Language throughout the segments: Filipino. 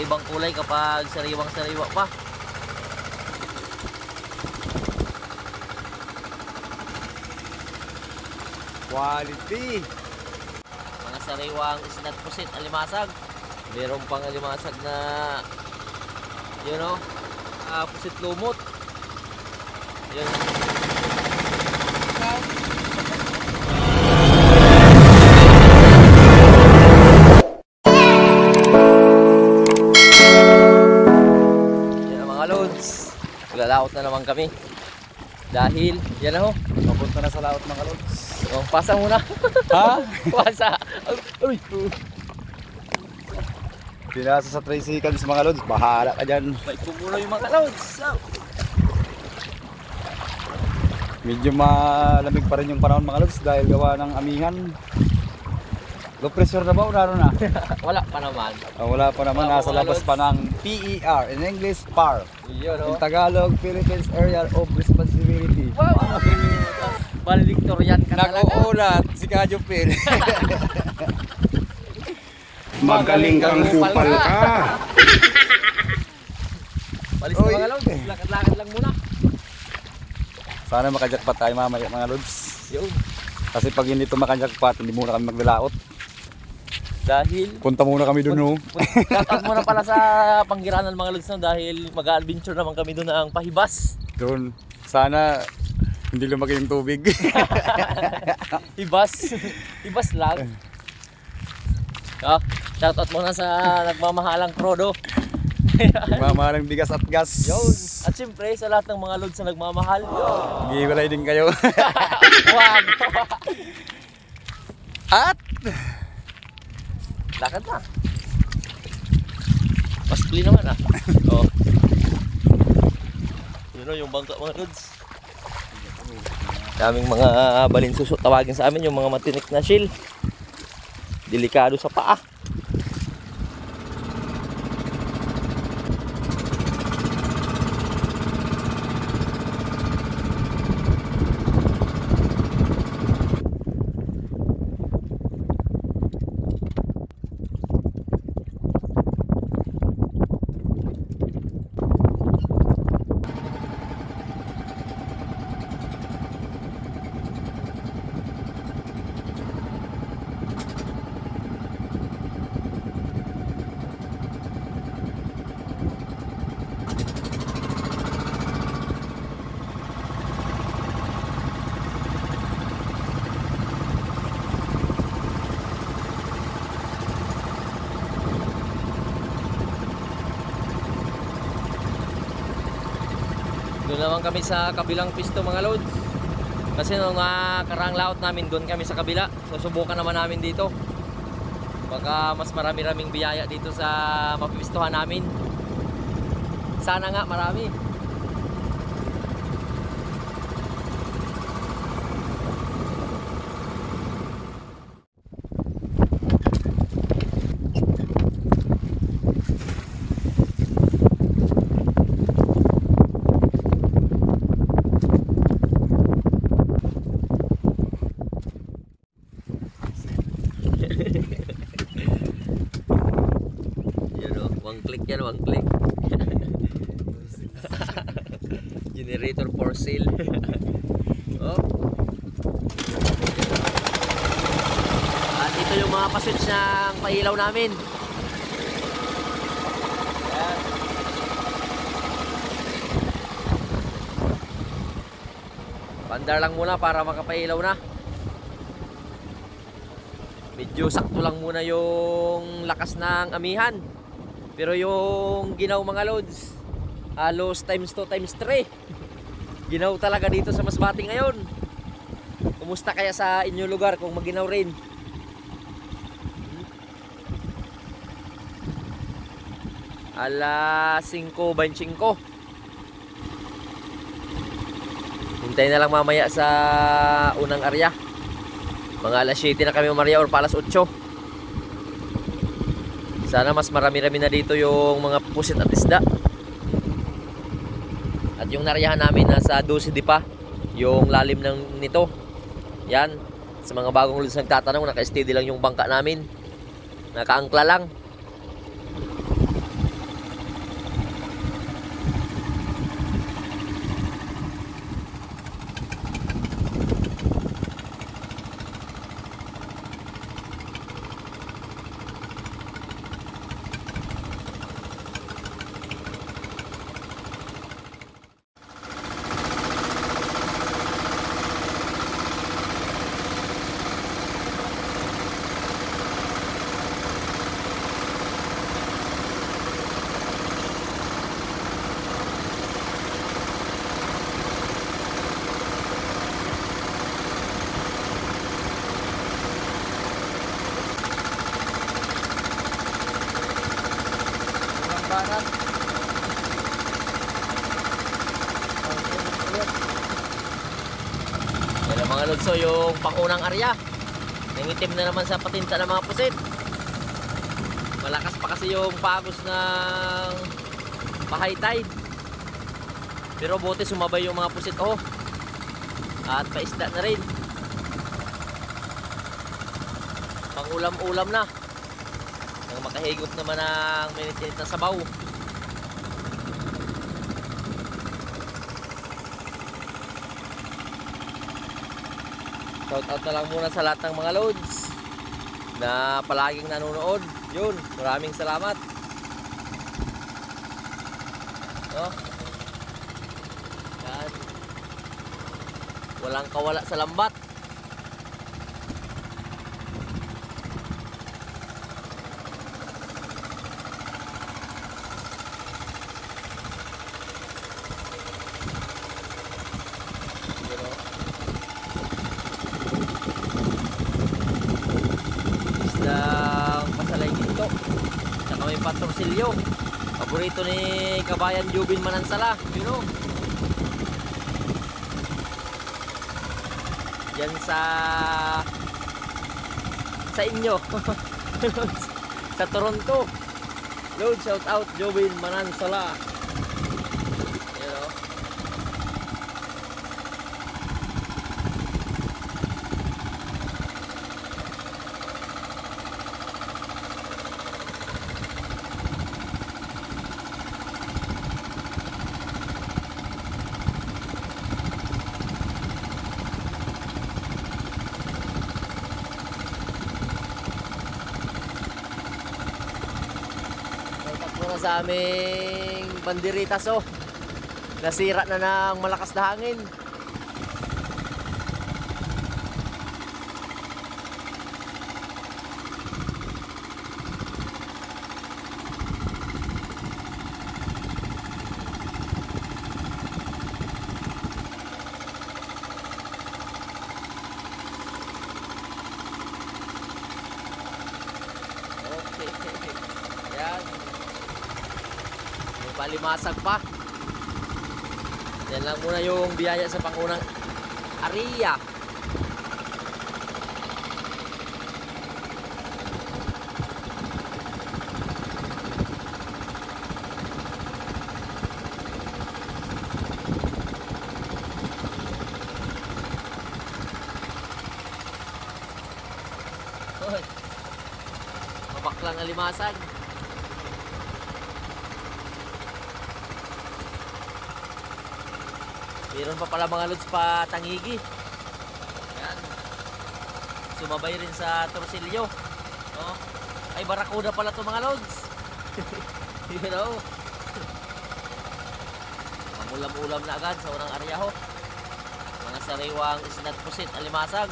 Iba-ibang kulay kapag sariwang-sariwa pa. Quality. Mga sariwang isnat pusit, alimasag. Meron pang alimasag na yun o, pusit lumot. Yun. Yan ang mga loads. Lalaot na naman kami. Dahil, yan o. Papunta na sa laot mga lods. Oh, pasa muna. Ha? Pasa. Uy. Pinasa sa tricycle mga lods. Bahala ka dyan. May kumulo yung mga loads. Medyo malamig pa rin yung panahon mga lods dahil gawa ng amihan. Low pressure na ba o naroon na? Wala pa naman. Wala pa naman. Wala Nasa mga labas lods. pa ng PER. In English, PAR. Yun In o. Tagalog, Philippines Area of Responsibility. Wow. Valedictorian ka talaga. Nag-uulat si Kadyo Pin. Magaling kang kupal ka. Palis na Oy. mga loads. Lakad-lakad lang muna. Sana makajakpat tayo mamaya mga lods. Yun. Kasi pag hindi ito makajakpat, hindi muna kami maglalaot. Dahil Punta muna kami doon, no? shoutout muna pala sa Panggiranan mga loads no, dahil mag-adventure naman kami doon ng Pahibas. Doon. Sana hindi lumaki yung tubig. Hibas. Hibas lang. Shoutout muna sa nagmamahalang Prodo. Mamahalang bigas at gas. Yun. At siyempre sa lahat ng mga loads na nagmamahal. Giwalay din kayo. Wag. At Lakad na. Paskli naman Oh. Yun o, yung bangka mga loads. Daming mga balinsuso tawagin sa amin, yung mga matinik na shield. Delikado sa paa. Doon naman kami sa kabilang pisto mga loads. Kasi nung karaang laot namin doon kami sa kabila. So subukan naman namin dito. Baka mas marami-raming biyaya dito sa mapipistuhan namin. Sana nga marami. One click yan, one click. Generator for sale. Oh. At ito yung mga pa-switch ng pailaw namin. Ayan. Pandar lang muna para makapailaw na. Medyo sakto lang muna yung lakas ng amihan. Pero yung ginaw mga loads, halos times 2 times 3. Ginaw talaga dito sa Masbate ngayon. Kumusta kaya sa inyong lugar kung maginaw rin? Alas 5:25. Hintayin na lang mamaya sa unang area. Mga alas 7 na kami umarya or pa alas 8. Sana mas marami-rami na dito yung mga pusit at isda. At yung nariyahan namin nasa 12 di pa yung lalim ng nito. Yan, sa mga bagong lods nagtatanong, naka-steady lang yung bangka namin. Nakaangkla lang. Mga lods, so yung pangunang area. Nangitim na naman sa patinta ng mga pusit. Malakas pa kasi yung pagos ng pa-high tide. Pero buti sumabay yung mga pusit at paisda na rin. Pangulam-ulam na. Nang makahigop naman ng minit-minit na sabaw. Shout out na lang muna sa lahat ng mga loads na palaging nanonood. Yun, maraming salamat. No? Yan. Walang kawala sa lambat. Isdang pasalay dito. Tsaka may patorsilyo. Paborito ni Kabayan Jubin Manansala. You know. Yan sa inyo. Sa Toronto. Load, shout out Jubin Manansala. You know. Muna sa aming banderitas nasira na ng malakas na hangin. Okay. Yan. Palimasag pa. Yan lang muna yung biyaya sa pangunang area. Hoy. Mabaklang alimasag. Meron pa pala mga lods pa Tangigi. Yan. Sumabay rin sa Torsilyo. No? Ay, Barakuda pala to mga lods. You know. Mamulam-ulam na agad sa unang area Mga sariwang isnat pusit, alimasag.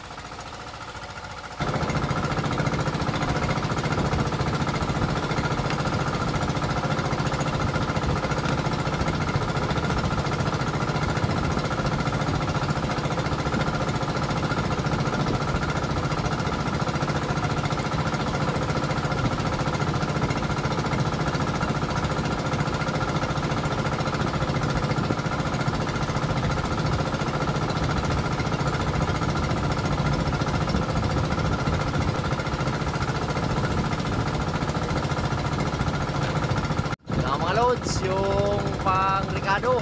Yung pang Ricardo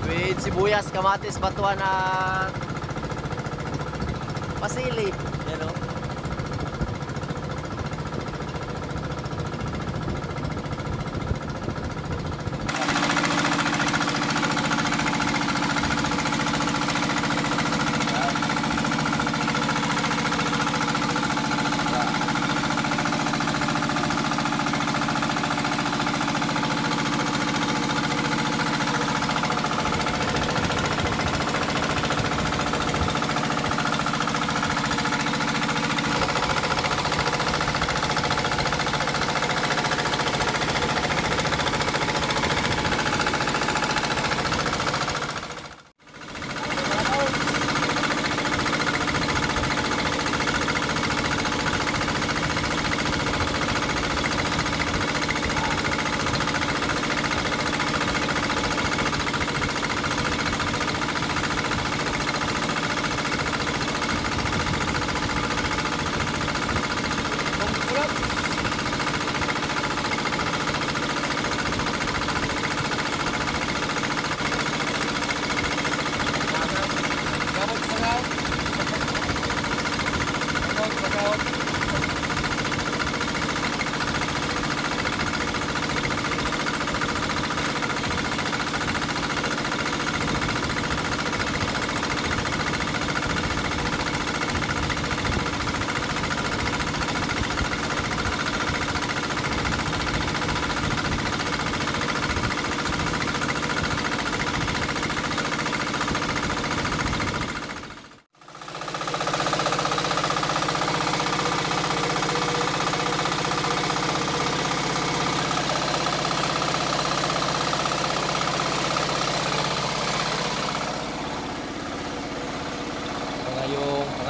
with sibuyas, kamatis, batuan at pasili, you know.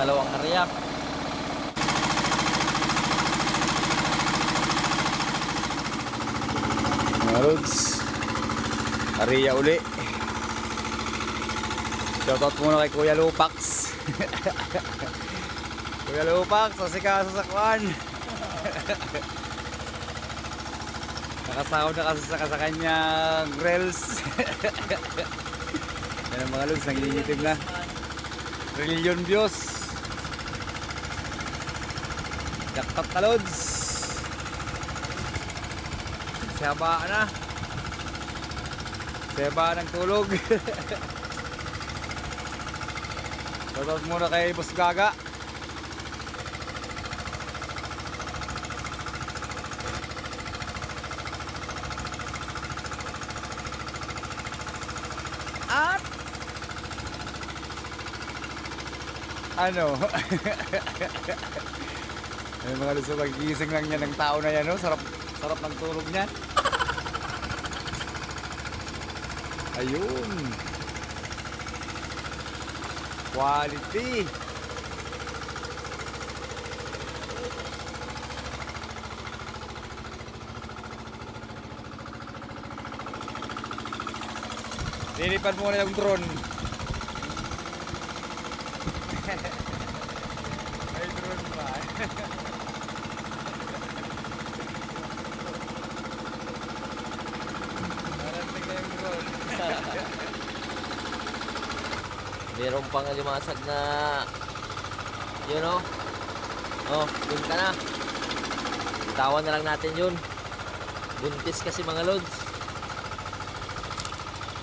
pangalawang area. Mga lods, area uli. Shoutout muna kay Kuya Lupax. Kuya Lupax, sasikaso sa kwan. Nakasahod na kasi sa kanyang grills. Yan ang mga lods, nangingitim na. Trillion views. Jackpot na lods. Seba na. Seba ng tulog. Shoutout muna kay Boss Gaga. At ano? Ay, mga luso, pagigising lang niya ng tao na yan, no? Sarap ng tulog niya. Ayun. Quality. Lilipad muna yung drone. May drone ba? Narating na yung drone. Meron pang limasag na yun o. Oh, dun ka na. Bitawan na lang natin yun. Buntis kasi mga lods.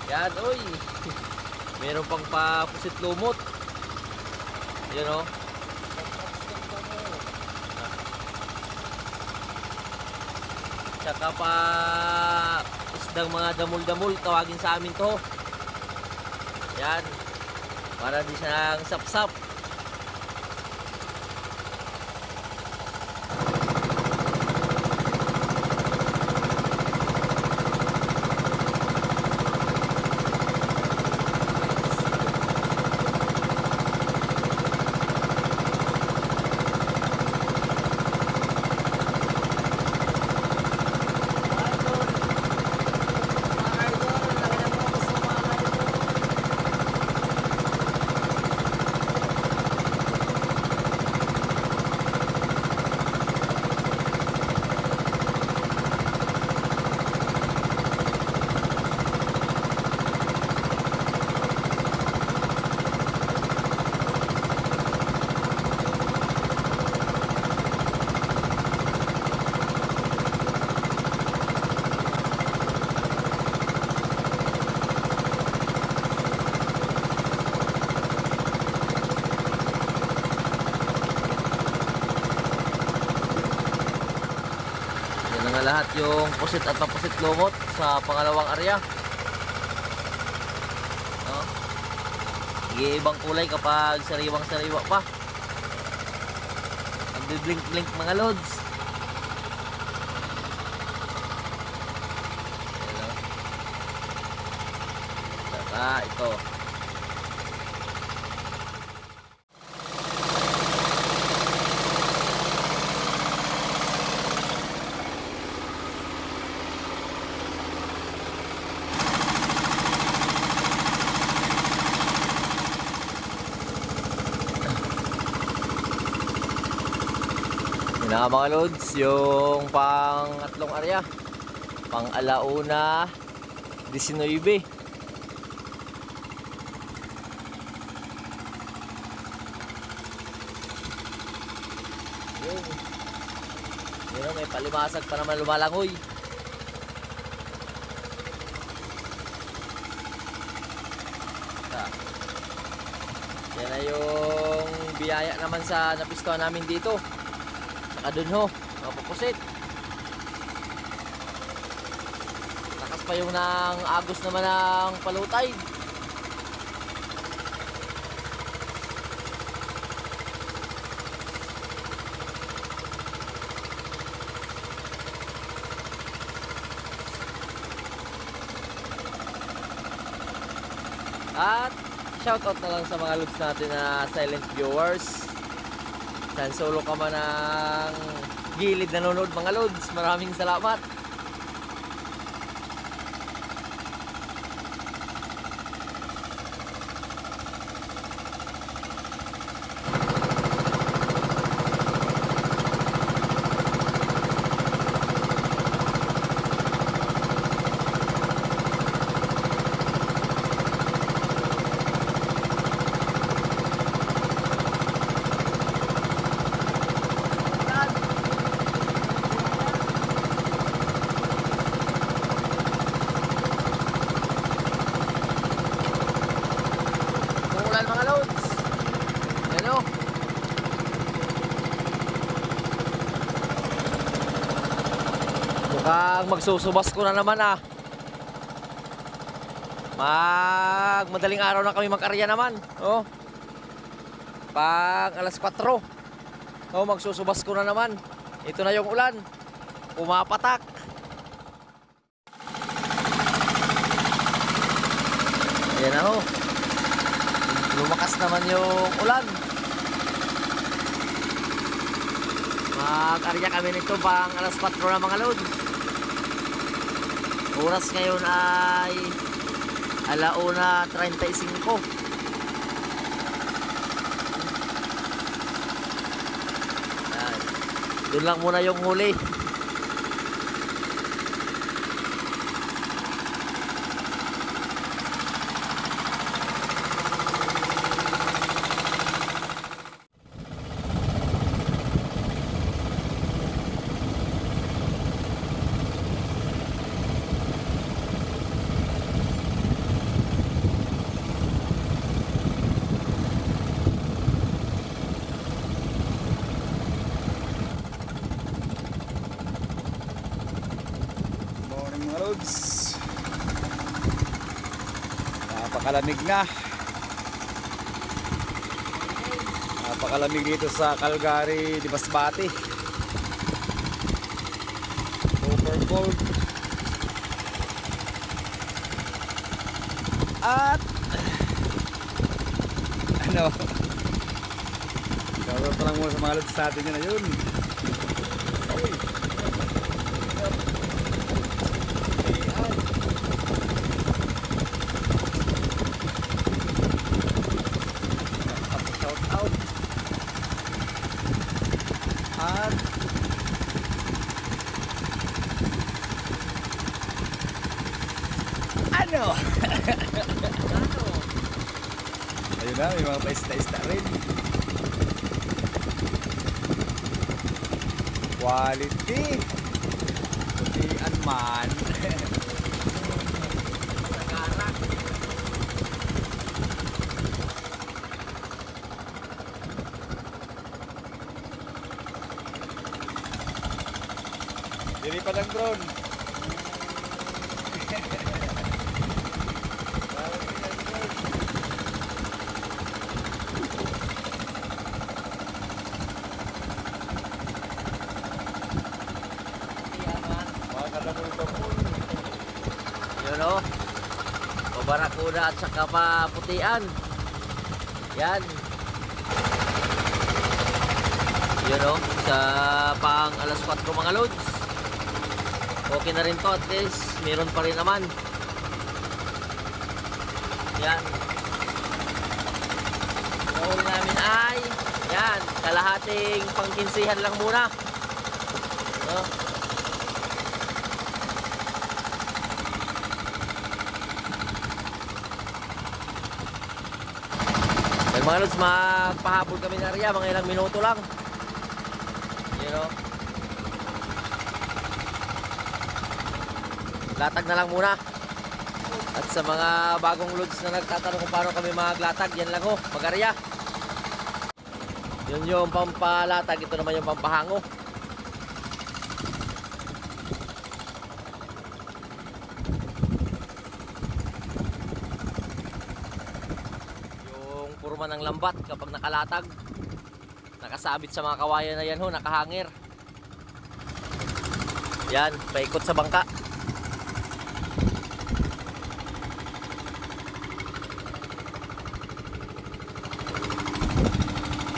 Yan, oy. Meron pang papusit lumot. Yun o. Tsaka pa isdang mga damul-damul, tawagin sa amin to. Yan. Para di siyang sap-sap. Lahat yung pusit at papusit lumot sa pangalawang area. No? Iibang kulay kapag sariwang-sariwa pa. Nagbi-blink-blink mga lods. Ayan, saka ito. Na mga lods, yung pang-atlong area, pang-alauna 19. Yun. Yun, may palimasag pa naman lumalangoy. Yan na yung biyaya naman sa napistuhan namin dito. Saka dun ho, mga papusit. Lakas pa yung nang agos naman ng palutay. At shoutout na lang sa mga lods natin na silent viewers. San solo ka man ng gilid nanonood mga lods, maraming salamat. Umulan mga loads. Yan o. Mukhang magsusubas ko na naman ah. Madaling araw na kami mag-arya naman. Oh. Pag alas 4. Oh, magsusubas ko na naman. Ito na yung ulan. Pumapatak. Ayan na ho. Lumakas naman yung ulan. Mag-arya kami nito pang alas 4 na mga load. Oras ngayon ay 1:35. Yan. Doon lang muna yung huli. Morning mga lods. Napakalamig na. Napakalamig dito sa Calgary, di Masbate. Super cold. At ano? Shoutout pa lang muna sa mga lods natin yun na yun. Shout out. At ano? Ayun na, may mga paista-ista rin. Quality. Putian man. Dili pa ng drone. Yun o. Pabarakuda at saka paputian. Yan. Yun o. Sa pang alas 4 mga loads. Okay na rin to, at least meron pa rin naman. Yan. Nahuli namin ay yan, kalahating pangkinsihan lang muna. No? Yan mga lods, magpahabol kami na rin, mga ilang minuto lang. You know? Latag na lang muna. At sa mga bagong loads na nagtatanong kung paano kami maglatag, yan lang ho, mag-arya. Yun yung pampalatag, ito naman yung pampahango. Yung purma ng lambat kapag nakalatag, nakasabit sa mga kawayan na yan ho, nakahangir. Yan, paikot sa bangka.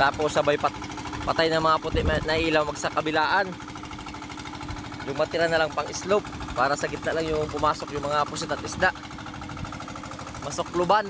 Tapos sabay patay na mga puti na ilaw sa kabilaan. Yung matira na lang pang slope para sa gitna lang yung pumasok yung mga pusit at isda. Masukluban.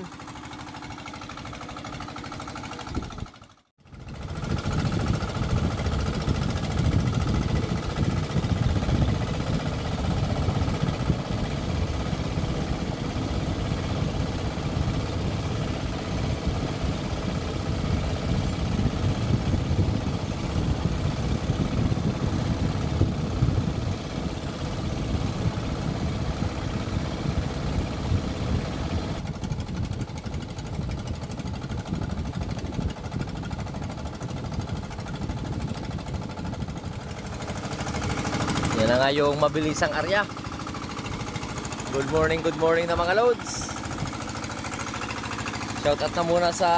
Yan na nga yung mabilisang area. Good morning na mga loads. Shout out na muna sa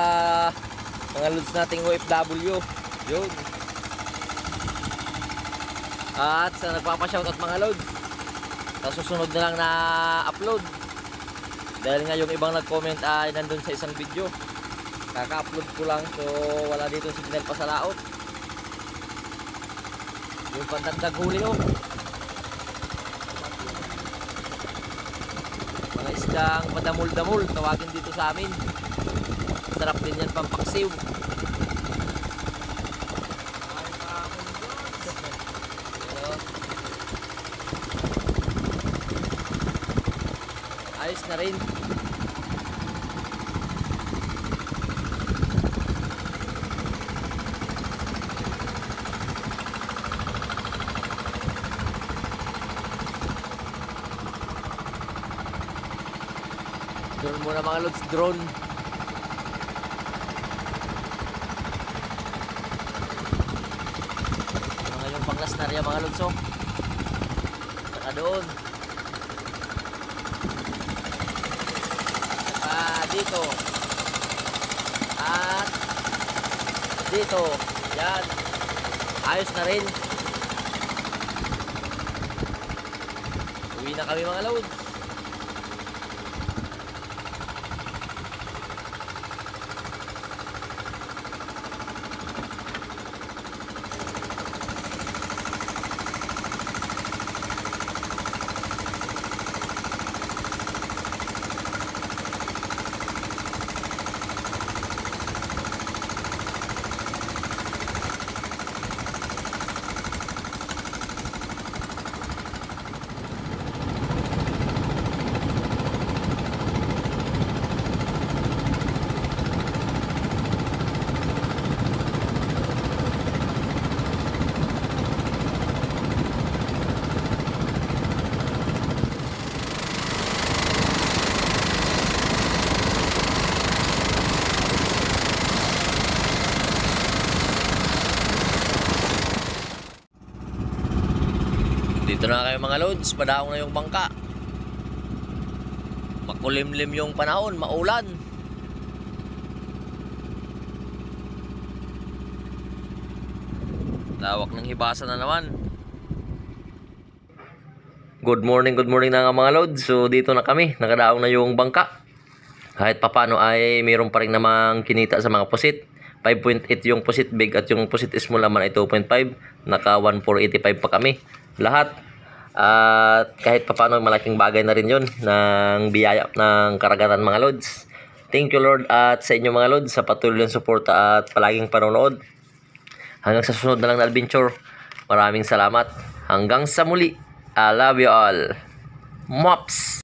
mga loads nating OFW. Yun. At sa nagpapa-shoutout mga loads, sa susunod na lang na upload. Dahil nga yung ibang nag-comment ay nandun sa isang video. Kaka-upload ko lang, so wala dito signal pa sa laot. Yung pandagdag huli oh. Mga isdang padamul-damul, tawagin dito sa amin. Sarap din yan pampaksiw. Ayos na rin. Drone muna mga lods, drone. Mga yung panglas na rin mga lods oh. Saka doon. Saka dito. At dito. Yan. Ayos na rin. Uwi na kami mga lods. Dito na kayo mga loads, padaong na yung bangka. Makulimlim yung panahon, maulan. Lawak ng hibasa na naman. Good morning na nga mga loads. So dito na kami, nakadaong na yung bangka. Kahit papano ay mayroon pa rin namang kinita sa mga pusit. 5.8 yung pusit big at yung pusit small naman ay 2.5. Naka 1,485 pa kami lahat. At kahit papano malaking bagay na rin yun ng biyaya ng karagatan mga loads. Thank you Lord at sa inyo mga loads sa patuloy ng suporta at palaging panonood. Hanggang sa susunod na lang na adventure. Maraming salamat. Hanggang sa muli. I love you all. Mops!